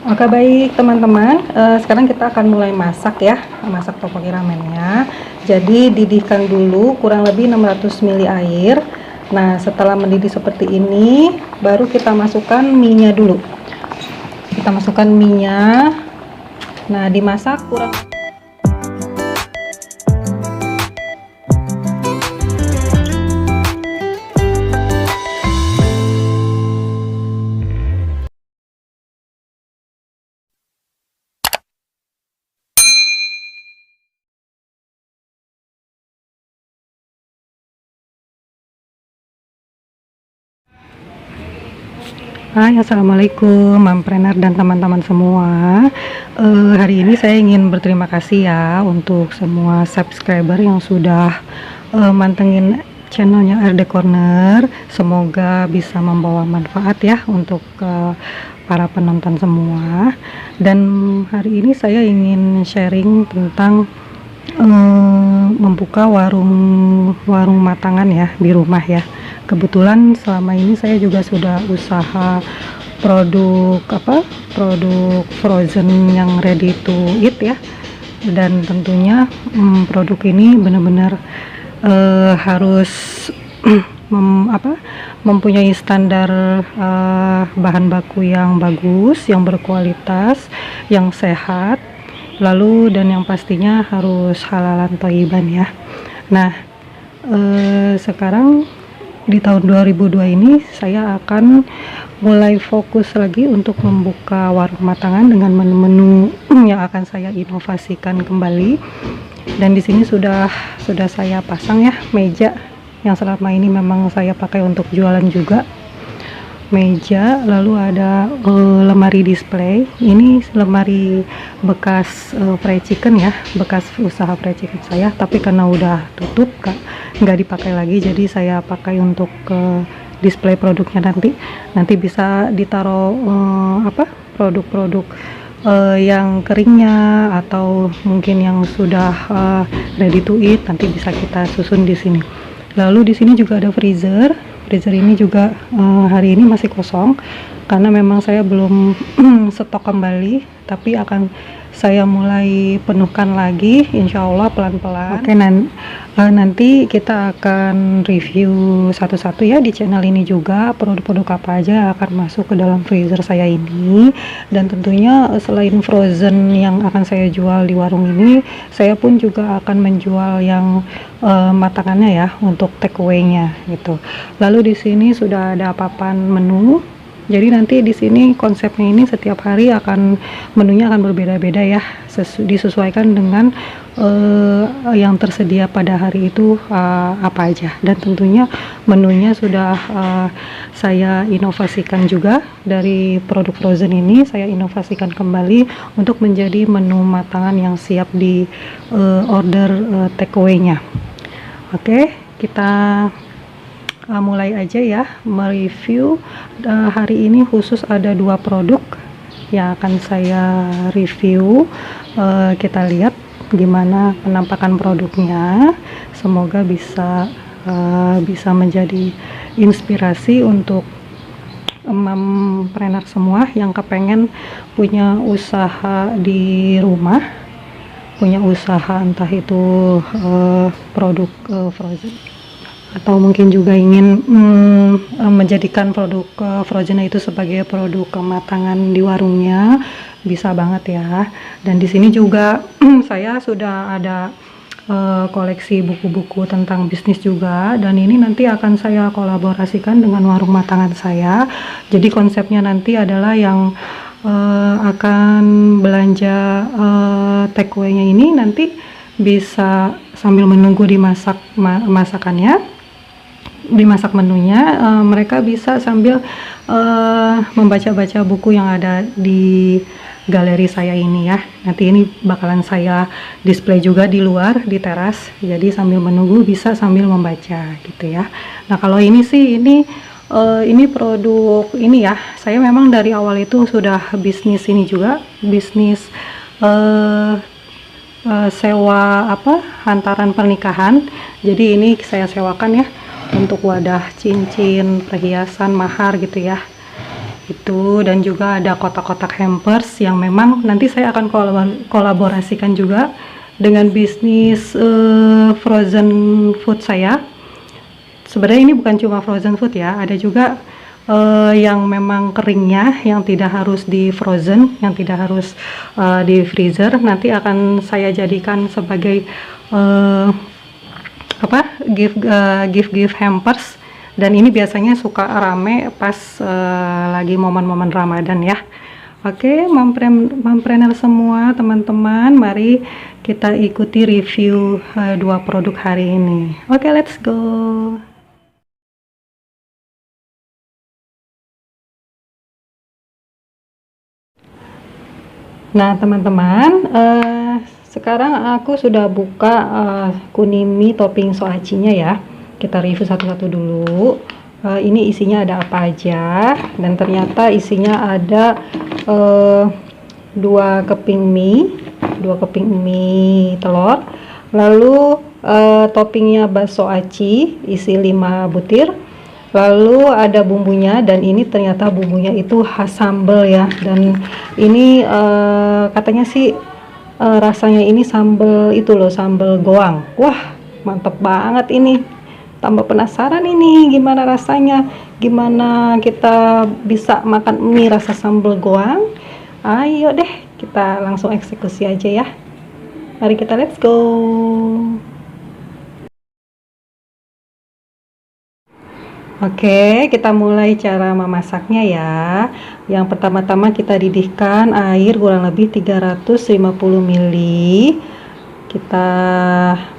Oke baik teman-teman, sekarang kita akan mulai masak ya, masak tteokbokki ramennya. Jadi didihkan dulu kurang lebih 600 ml air. Nah setelah mendidih seperti ini, baru kita masukkan mie-nya dulu. Kita masukkan mie-nya. Nah dimasak kurang. Hai, assalamualaikum mompreneur dan teman-teman semua. Hari ini saya ingin berterima kasih ya untuk semua subscriber yang sudah mantengin channelnya RD Corner. Semoga bisa membawa manfaat ya untuk para penonton semua. Dan hari ini saya ingin sharing tentang membuka warung matangan ya di rumah ya. Kebetulan selama ini saya juga sudah usaha produk frozen yang ready to eat ya, dan tentunya produk ini benar-benar harus mempunyai standar bahan baku yang bagus, yang berkualitas, yang sehat, lalu dan yang pastinya harus halalan thayyiban ya. Nah sekarang di tahun 2002 ini saya akan mulai fokus lagi untuk membuka warung matangan dengan menu-menu yang akan saya inovasikan kembali. Dan di sini sudah saya pasang ya meja yang selama ini memang saya pakai untuk jualan juga. Meja, lalu ada lemari display. Ini lemari bekas fried chicken ya, bekas usaha fried chicken saya, tapi karena udah tutup nggak dipakai lagi, jadi saya pakai untuk display produknya. Nanti bisa ditaruh produk-produk yang keringnya atau mungkin yang sudah ready to eat, nanti bisa kita susun di sini. Lalu di sini juga ada freezer ini juga hari ini masih kosong karena memang saya belum stok kembali, tapi akan saya mulai penuhkan lagi insya Allah pelan-pelan. Oke, nanti kita akan review satu-satu ya di channel ini juga produk-produk apa aja akan masuk ke dalam freezer saya ini. Dan tentunya selain frozen yang akan saya jual di warung ini, saya pun juga akan menjual yang matangannya ya untuk take away-nya gitu. Lalu di sini sudah ada papan menu. Jadi nanti di sini konsepnya ini setiap hari menunya akan berbeda-beda ya, disesuaikan dengan yang tersedia pada hari itu apa aja. Dan tentunya menunya sudah saya inovasikan juga dari produk frozen ini, saya inovasikan kembali untuk menjadi menu matangan yang siap di order take away-nya. Oke, kita mulai aja ya mereview. Hari ini khusus ada 2 produk yang akan saya review. Kita lihat gimana penampakan produknya, semoga bisa menjadi inspirasi untuk mompreneur semua yang kepengen punya usaha di rumah, punya usaha entah itu produk frozen atau mungkin juga ingin menjadikan produk frozen itu sebagai produk kematangan di warungnya, bisa banget ya. Dan di sini juga saya sudah ada koleksi buku-buku tentang bisnis juga, dan ini nanti akan saya kolaborasikan dengan warung matangan saya. Jadi konsepnya nanti adalah yang akan belanja take away-nya ini nanti bisa sambil menunggu dimasak masakannya, dimasak menunya, mereka bisa sambil membaca-baca buku yang ada di galeri saya ini ya. Nanti ini bakalan saya display juga di luar di teras, jadi sambil menunggu bisa sambil membaca gitu ya. Nah kalau ini sih ini produk ini ya, saya memang dari awal itu sudah bisnis ini juga, bisnis sewa hantaran pernikahan. Jadi ini saya sewakan ya untuk wadah cincin, perhiasan, mahar gitu ya. itu, dan juga ada kotak-kotak hampers yang memang nanti saya akan kolaborasikan juga dengan bisnis frozen food saya. Sebenarnya ini bukan cuma frozen food ya, ada juga yang memang keringnya, yang tidak harus di frozen, yang tidak harus di freezer. Nanti akan saya jadikan sebagai gift hampers, dan ini biasanya suka rame pas lagi momen-momen Ramadan ya. Oke, mompreneur semua teman-teman, mari kita ikuti review dua produk hari ini. Oke, let's go. Nah teman-teman, sekarang aku sudah buka kunimi topping soacinya ya. Kita review satu-satu dulu. Ini isinya ada apa aja, dan ternyata isinya ada 2 keping mie telur, lalu toppingnya bakso aci isi 5 butir, lalu ada bumbunya, dan ini ternyata bumbunya itu khas sambal ya, dan ini katanya sih rasanya ini sambal itu loh, sambal goang. Wah mantep banget ini, tambah penasaran ini gimana rasanya, gimana kita bisa makan mie rasa sambal goang. Ayo deh kita langsung eksekusi aja ya, mari kita let's go. Oke, kita mulai cara memasaknya ya. Yang pertama-tama kita didihkan air kurang lebih 350 ml. Kita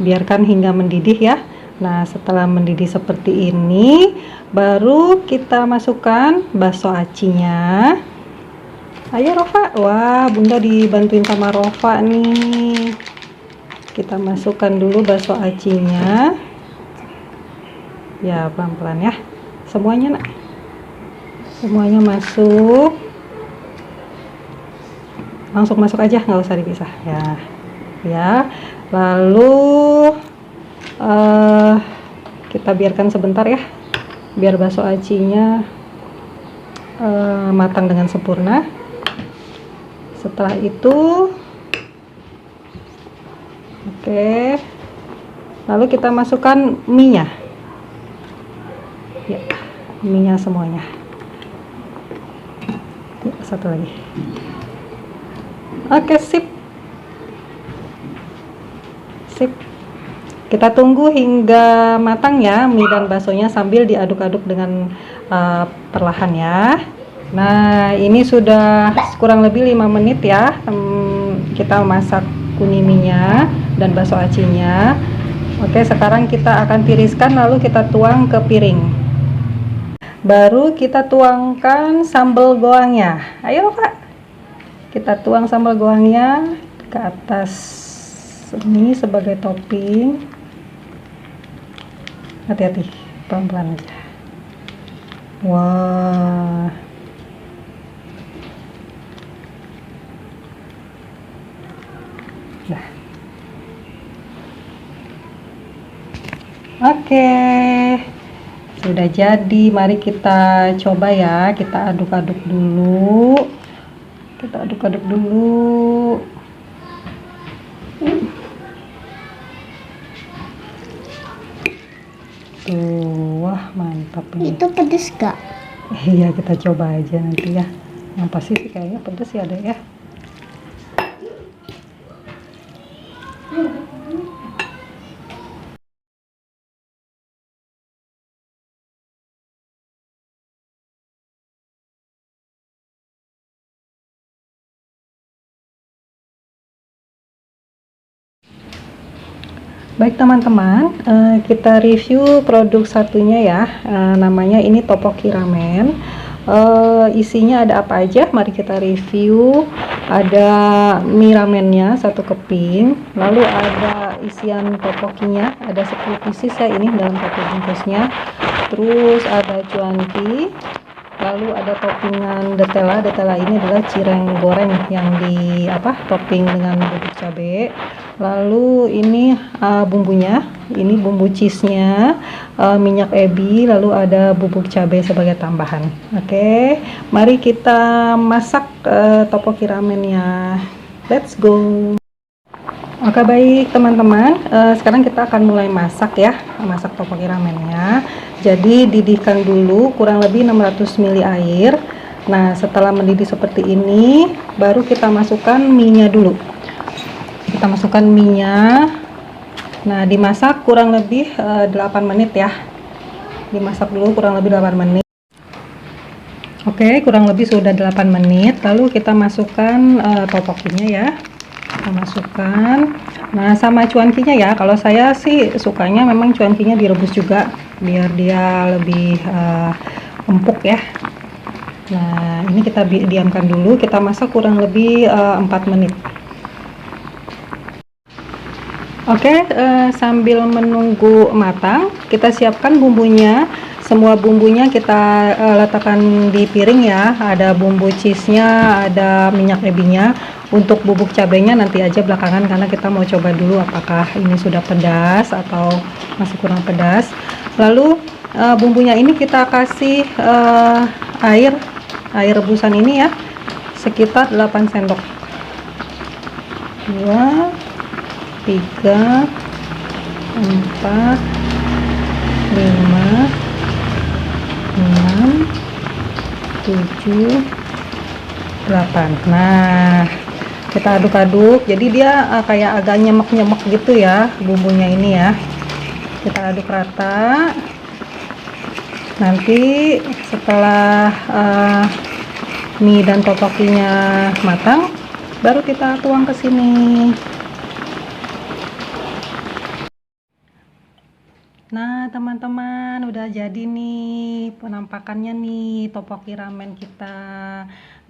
biarkan hingga mendidih ya. Nah, setelah mendidih seperti ini, baru kita masukkan bakso acinya. Ayo Rova. Wah, Bunda dibantuin sama Rova nih. Kita masukkan dulu bakso acinya. Ya, pelan-pelan ya. Semuanya nak, semuanya masuk, langsung masuk aja, nggak usah dipisah ya. Lalu kita biarkan sebentar ya, biar bakso acinya matang dengan sempurna. Setelah itu oke, lalu kita masukkan mie-nya ya, mie-nya semuanya ya, satu lagi. Oke, sip, kita tunggu hingga matang ya mie dan baksonya, sambil diaduk-aduk dengan perlahan ya. Nah, ini sudah kurang lebih 5 menit ya kita masak kuniminya dan bakso acinya. Oke, sekarang kita akan tiriskan, lalu kita tuang ke piring. Baru kita tuangkan sambal goangnya. Ayo Pak, kita tuang sambal goangnya ke atas ini sebagai topping. Hati-hati, pelan-pelan aja. Wah, nah. Oke, sudah jadi. Mari kita coba ya. Kita aduk-aduk dulu. Tuh, wah mantap ini. Itu pedes gak? Iya, kita coba aja nanti ya. Yang pasti sih kayaknya pedes ya deh ya. Baik teman-teman, kita review produk satunya ya. Namanya ini tteokbokki ramen. Isinya ada apa aja? Mari kita review. Ada mie ramennya 1 keping, lalu ada isian tteokbokkinya, ada 10 pieces ya ini dalam 1 bungkusnya. Terus ada cuanki, lalu ada toppingan detella ini adalah cireng goreng yang di topping dengan bubuk cabai. Lalu ini bumbunya, ini bumbu cheese-nya, minyak ebi, lalu ada bubuk cabai sebagai tambahan. Oke, mari kita masak tteokbokki ramennya. Let's go. Oke, baik teman-teman, sekarang kita akan mulai masak ya, masak tteokbokki ramennya. Jadi didihkan dulu kurang lebih 600 ml air. Nah, setelah mendidih seperti ini, baru kita masukkan mie-nya dulu. Kita masukkan mie-nya. Nah, dimasak kurang lebih 8 menit ya. Dimasak dulu kurang lebih 8 menit. Oke, kurang lebih sudah 8 menit. Lalu kita masukkan tteokbokkinya ya. Kita masukkan. Nah, sama cuankinya ya. Kalau saya sih sukanya memang cuankinya direbus juga biar dia lebih empuk ya. Nah, ini kita diamkan dulu. Kita masak kurang lebih 4 menit. Oke, sambil menunggu matang, kita siapkan bumbunya. Semua bumbunya kita letakkan di piring ya. Ada bumbu cheese-nya, ada minyak ebinya. Untuk bubuk cabenya nanti aja belakangan karena kita mau coba dulu apakah ini sudah pedas atau masih kurang pedas. Lalu bumbunya ini kita kasih air rebusan ini ya, sekitar 8 sendok. 2 3 4 5 6 7 8. Nah, kita aduk-aduk. Jadi dia kayak agak nyemek-nyemek gitu ya bumbunya ini ya. Kita aduk rata. Nanti setelah mie dan tteokbokkinya matang, baru kita tuang ke sini. Nah, teman-teman, udah jadi nih penampakannya nih tteokbokki ramen kita.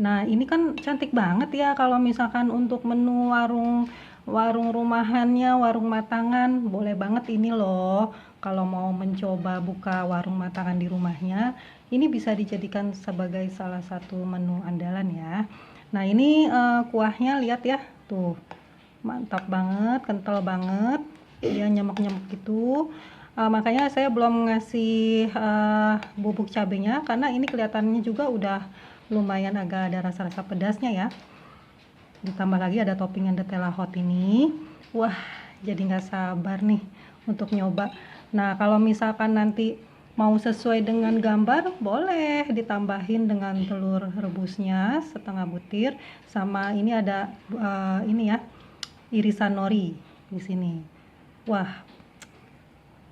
Nah, ini kan cantik banget ya kalau misalkan untuk menu warung rumahannya, warung matangan, boleh banget ini loh. Kalau mau mencoba buka warung matangan di rumahnya, ini bisa dijadikan sebagai salah satu menu andalan ya. Nah, ini kuahnya lihat ya, tuh. Mantap banget, kental banget. Dia nyemek-nyemek gitu. Makanya saya belum ngasih bubuk cabenya karena ini kelihatannya juga udah lumayan agak ada rasa-rasa pedasnya ya. Ditambah lagi ada toppingan Nutella hot ini. Wah, jadi nggak sabar nih untuk nyoba. Nah, kalau misalkan nanti mau sesuai dengan gambar, boleh ditambahin dengan telur rebusnya setengah butir, sama ini ada ini ya, irisan nori di sini. Wah,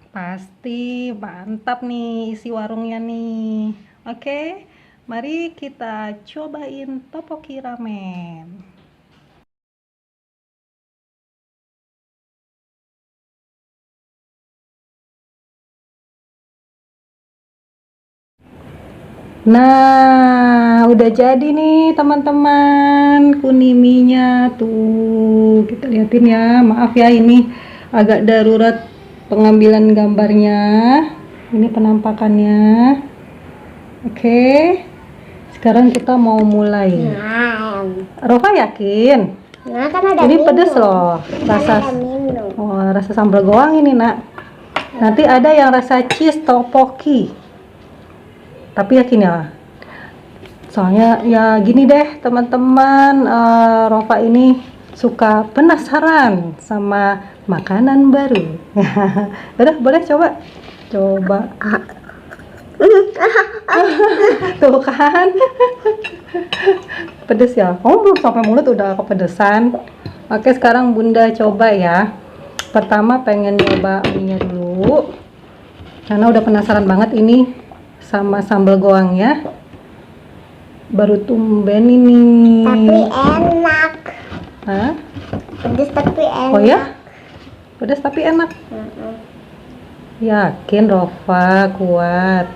pasti mantap nih isi warungnya nih. Oke, mari kita cobain tteokbokki ramen. Nah, udah jadi nih teman-teman kuniminya tuh. Kita liatin ya. Maaf ya ini agak darurat pengambilan gambarnya. Ini penampakannya. Oke. Sekarang kita mau mulai. Rofa yakin? Nah, kan ada Ini minum. pedes loh. Rasa sambal goang ini, Nak. Nanti ada yang rasa cheese tteokbokki. Tapi yakin ya, soalnya ya gini deh teman-teman, Rofa ini suka penasaran sama makanan baru. Udah, boleh coba tuh kan. Pedes ya. Oh, belum sampai mulut udah kepedesan. Oke, sekarang Bunda coba ya. Pertama pengen nyoba mie-nya dulu karena udah penasaran banget ini sama sambal goangnya. Baru tumben ini. Tapi enak. Hah? Pedes tapi enak. Oh ya? Pedas tapi enak. Yakin Rofa kuat?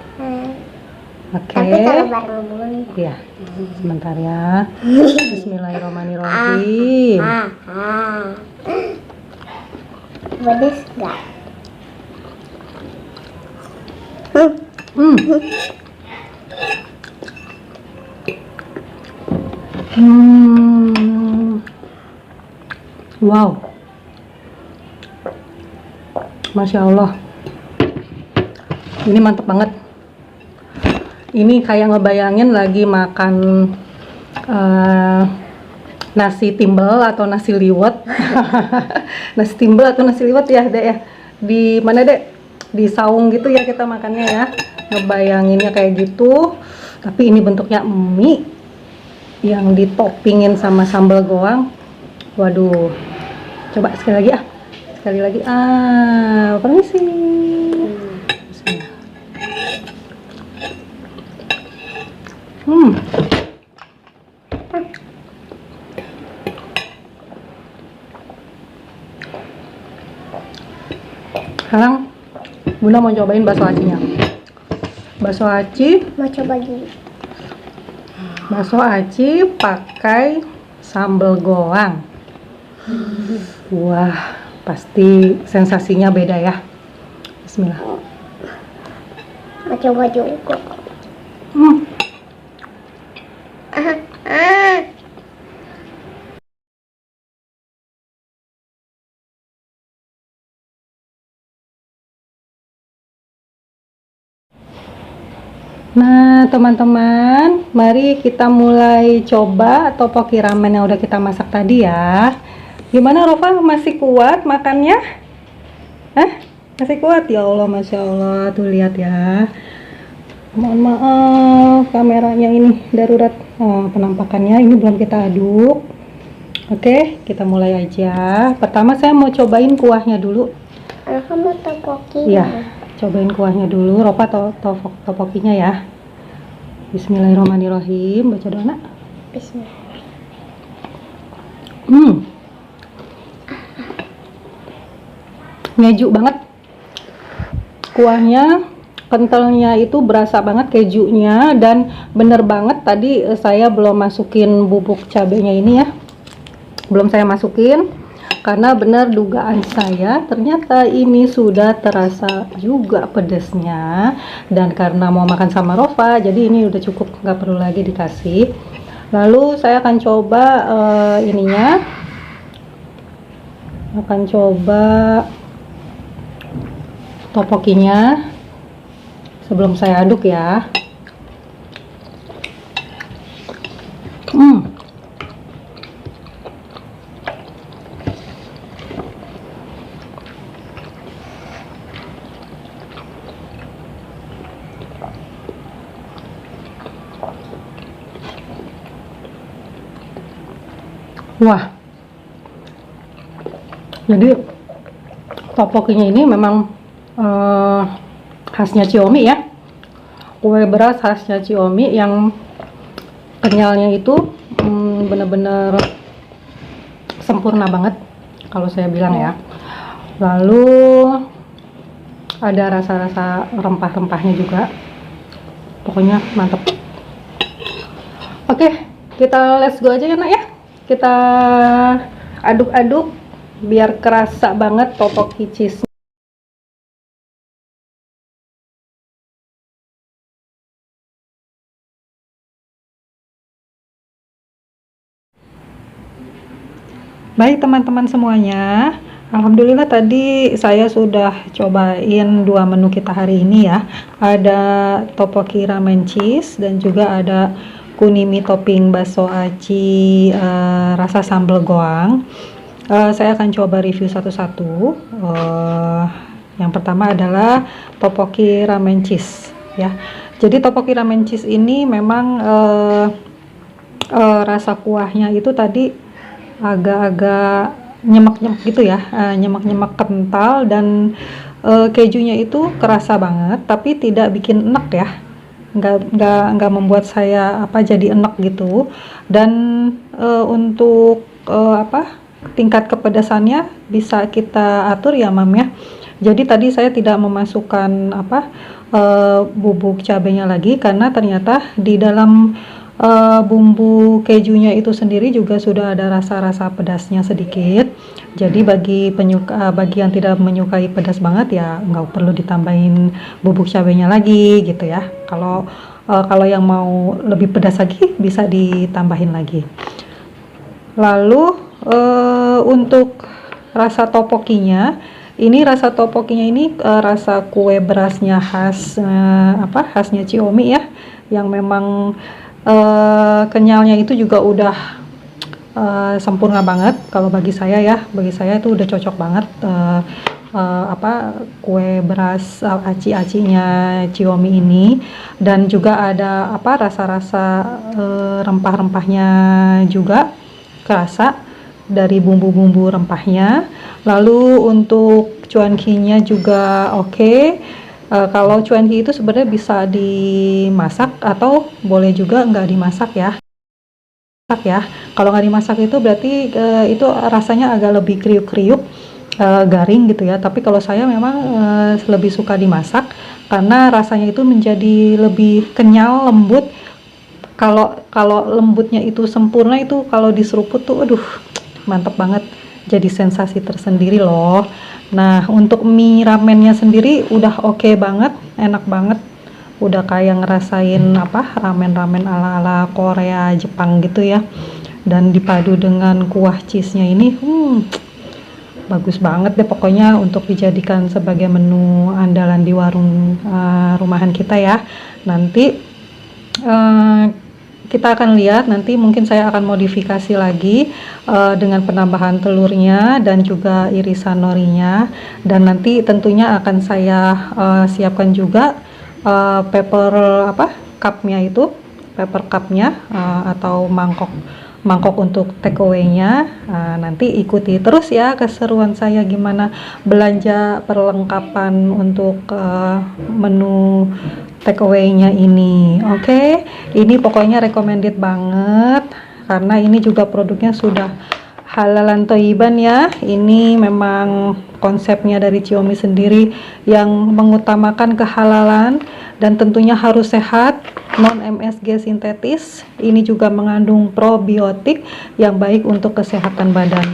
Oke. Tapi kalau bareng Bunda. Ya. Sebentar ya. Bismillahirrahmanirrahim. Pedes nggak? Wow, Masya Allah, ini mantep banget. Ini kayak ngebayangin lagi makan nasi timbel atau nasi liwet. Nasi timbel atau nasi liwet ya Dek ya, di mana Dek, di saung gitu ya kita makannya ya, ngebayanginnya kayak gitu. Tapi ini bentuknya mie yang ditopingin sama sambal goang. Waduh, coba sekali lagi permisi. Sekarang Bunda mau cobain bakso acinya. Bakso aci, Mau coba gini. bakso aci pakai sambal goang. Wah, pasti sensasinya beda ya. Bismillah. Mau coba juga. Hmm. Nah, teman-teman, mari kita mulai coba topoki ramen yang udah kita masak tadi ya. Gimana Rova, masih kuat makannya? Hah? Masih kuat? Ya Allah, Masya Allah. Tuh lihat ya. Mohon maaf, kameranya ini darurat penampakannya. Ini belum kita aduk. Oke, kita mulai aja. Pertama saya mau cobain kuahnya dulu. Kamu topoki. Iya, cobain kuahnya dulu. Rova topokinya ya. Bismillahirrahmanirrahim. Baca doa nak. Bismillah. Ngeju banget. Kuahnya, kentalnya itu berasa banget kejunya, dan bener banget tadi saya belum masukin bubuk cabenya ini ya. Belum saya masukin. Karena benar dugaan saya, ternyata ini sudah terasa juga pedesnya. Dan karena mau makan sama Rova, jadi ini udah cukup, nggak perlu lagi dikasih. Lalu saya akan coba ininya. Akan coba topokinya sebelum saya aduk ya. Wah, jadi topokinya ini memang khasnya Ciomi ya, kue beras khasnya Ciomi yang kenyalnya itu bener-bener sempurna banget kalau saya bilang ya. Lalu ada rasa-rasa rempah-rempahnya juga, pokoknya mantep. Oke, kita let's go aja ya nak ya. Kita aduk-aduk biar kerasa banget topoki cheese. Baik teman-teman semuanya, alhamdulillah tadi saya sudah cobain dua menu kita hari ini ya. Ada topoki ramen cheese dan juga ada kunimi topping bakso aci rasa sambal goang. Saya akan coba review satu-satu. Yang pertama adalah topoki ramen cheese ya. Jadi topoki ramen cheese ini memang rasa kuahnya itu tadi agak-agak nyemek-nyemek gitu ya, nyemek-nyemek kental, dan kejunya itu kerasa banget tapi tidak bikin enek ya, nggak membuat saya jadi enek gitu. Dan untuk tingkat kepedasannya bisa kita atur ya Mam ya. Jadi tadi saya tidak memasukkan bubuk cabenya lagi karena ternyata di dalam bumbu kejunya itu sendiri juga sudah ada rasa-rasa pedasnya sedikit. Jadi bagi yang tidak menyukai pedas banget ya nggak perlu ditambahin bubuk cabenya lagi gitu ya. Kalau yang mau lebih pedas lagi bisa ditambahin lagi. Lalu untuk rasa topokinya Ini rasa topokinya ini rasa kue berasnya khasnya Xiaomi ya, yang memang kenyalnya itu juga udah sempurna banget kalau bagi saya ya. Bagi saya itu udah cocok banget kue beras aci-acinya Xiaomi ini, dan juga ada rasa-rasa rempah-rempahnya juga kerasa dari bumbu-bumbu rempahnya. Lalu untuk cuanki-nya juga oke. Kalau cuanki itu sebenarnya bisa dimasak atau boleh juga nggak dimasak ya. Kalau nggak dimasak itu berarti itu rasanya agak lebih kriuk-kriuk, garing gitu ya. Tapi kalau saya memang lebih suka dimasak karena rasanya itu menjadi lebih kenyal, lembut. Kalau lembutnya itu sempurna, itu kalau diseruput tuh aduh mantep banget, jadi sensasi tersendiri loh. Nah, untuk mie ramennya sendiri udah oke banget, enak banget, udah kayak ngerasain ramen-ramen ala-ala Korea Jepang gitu ya. Dan dipadu dengan kuah cheese-nya ini bagus banget deh pokoknya untuk dijadikan sebagai menu andalan di warung rumahan kita ya. Nanti kita akan lihat, nanti mungkin saya akan modifikasi lagi dengan penambahan telurnya dan juga irisan norinya. Dan nanti tentunya akan saya siapkan juga paper cupnya itu, paper cupnya atau mangkok untuk take away-nya. Nanti ikuti terus ya keseruan saya gimana belanja perlengkapan untuk menu take away-nya ini. Oke, ini pokoknya recommended banget karena ini juga produknya sudah halalan toiban ya. Ini memang konsepnya dari Xiaomi sendiri yang mengutamakan kehalalan dan tentunya harus sehat, non MSG sintetis. Ini juga mengandung probiotik yang baik untuk kesehatan badan.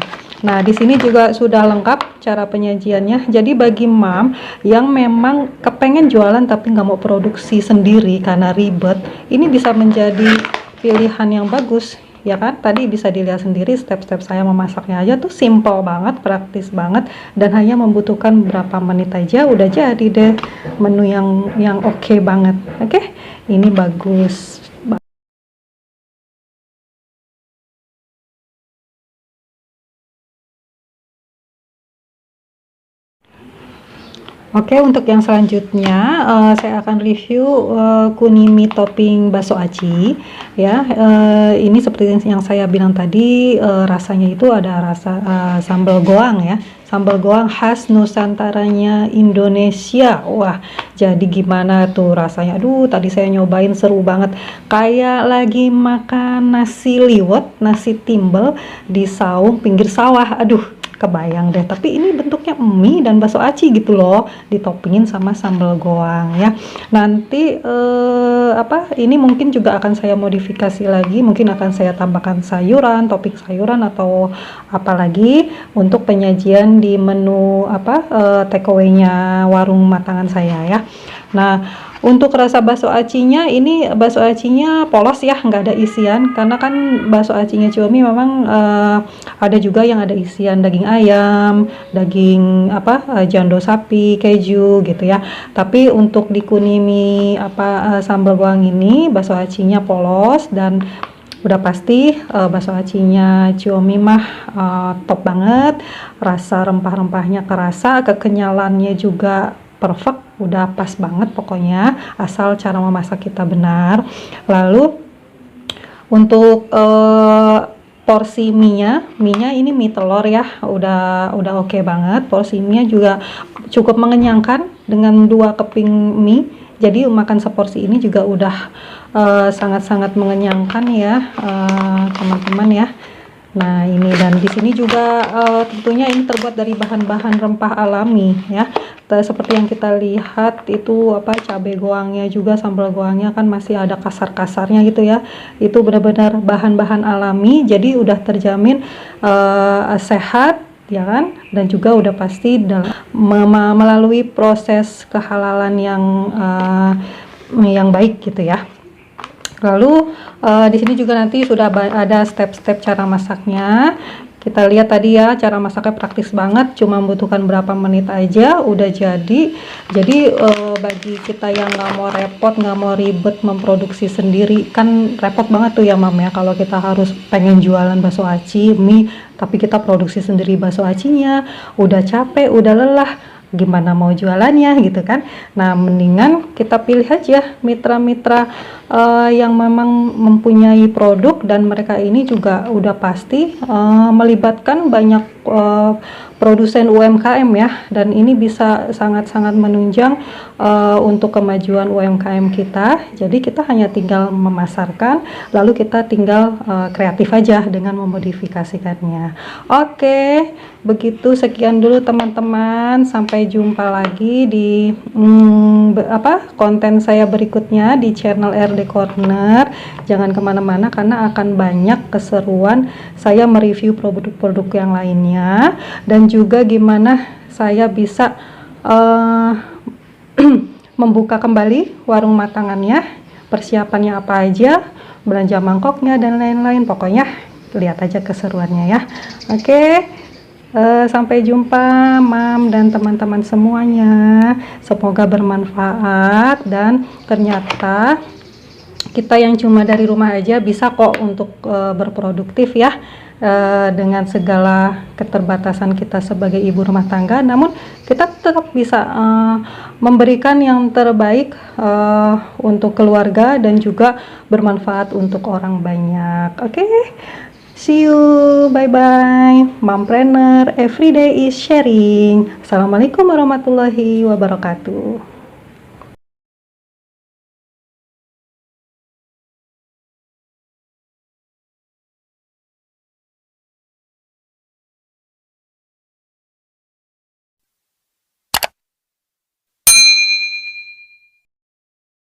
Nah, di sini juga sudah lengkap cara penyajiannya. Jadi bagi mam yang memang kepengen jualan tapi nggak mau produksi sendiri karena ribet, ini bisa menjadi pilihan yang bagus. Ya kan, tadi bisa dilihat sendiri step-step saya memasaknya aja tuh simple banget, praktis banget, dan hanya membutuhkan beberapa menit aja udah jadi deh menu yang oke banget. Oke, ini bagus. Oke, untuk yang selanjutnya saya akan review kunimi topping bakso aci ya. Ini seperti yang saya bilang tadi, rasanya itu ada rasa sambal goang ya, sambal goang khas Nusantaranya Indonesia. Wah, jadi gimana tuh rasanya? Aduh, tadi saya nyobain seru banget, kayak lagi makan nasi liwet, nasi timbel di saung pinggir sawah. Aduh, kebayang deh. Tapi ini bentuknya mie dan bakso aci gitu loh, ditopingin sama sambal goang ya. Nanti ini mungkin juga akan saya modifikasi lagi, mungkin akan saya tambahkan sayuran, topping sayuran atau apalagi untuk penyajian di menu take away-nya warung matangan saya ya. Nah, untuk rasa bakso acinya, ini bakso acinya polos ya, nggak ada isian, karena kan bakso acinya Xiaomi memang ada juga yang ada isian daging ayam, daging jando sapi, keju gitu ya. Tapi untuk di kunimi sambal goang ini bakso acinya polos, dan udah pasti bakso acinya Xiaomi mah top banget. Rasa rempah-rempahnya kerasa, kekenyalannya juga perfect, udah pas banget pokoknya, asal cara memasak kita benar. Lalu untuk porsi mie-nya ini mie telur ya, udah oke banget. Porsi mie juga cukup mengenyangkan dengan 2 keping mie, jadi makan seporsi ini juga udah sangat-sangat mengenyangkan ya teman-teman ya. Nah, ini, dan di sini juga tentunya ini terbuat dari bahan-bahan rempah alami ya. Seperti yang kita lihat itu cabai goangnya juga, sambal goangnya kan masih ada kasar-kasarnya gitu ya. Itu benar-benar bahan-bahan alami, jadi udah terjamin sehat ya kan, dan juga udah pasti melalui proses kehalalan yang baik gitu ya. Lalu di sini juga nanti sudah ada step-step cara masaknya. Kita lihat tadi ya, cara masaknya praktis banget, cuma membutuhkan berapa menit aja udah jadi. Jadi bagi kita yang nggak mau repot, nggak mau ribet memproduksi sendiri, kan repot banget tuh ya Mam ya, kalau kita harus pengen jualan bakso aci, mie, tapi kita produksi sendiri bakso acinya, udah capek, udah lelah, gimana mau jualannya gitu kan. Nah, mendingan kita pilih aja mitra-mitra yang memang mempunyai produk, dan mereka ini juga udah pasti melibatkan banyak produsen UMKM ya, dan ini bisa sangat-sangat menunjang untuk kemajuan UMKM kita. Jadi kita hanya tinggal memasarkan, lalu kita tinggal kreatif aja dengan memodifikasikannya. Oke, begitu, sekian dulu teman-teman, sampai jumpa lagi di konten saya berikutnya di channel RD Corner. Jangan kemana-mana karena akan banyak keseruan saya mereview produk-produk yang lainnya, dan juga gimana saya bisa membuka kembali warung matangannya, persiapannya apa aja, belanja mangkoknya dan lain-lain. Pokoknya lihat aja keseruannya ya. Oke, sampai jumpa Mam dan teman-teman semuanya, semoga bermanfaat, dan ternyata kita yang cuma dari rumah aja bisa kok untuk berproduktif ya, dengan segala keterbatasan kita sebagai ibu rumah tangga, namun kita tetap bisa memberikan yang terbaik untuk keluarga dan juga bermanfaat untuk orang banyak. Oke, see you, bye bye. Mompreneur, everyday is sharing. Assalamualaikum warahmatullahi wabarakatuh.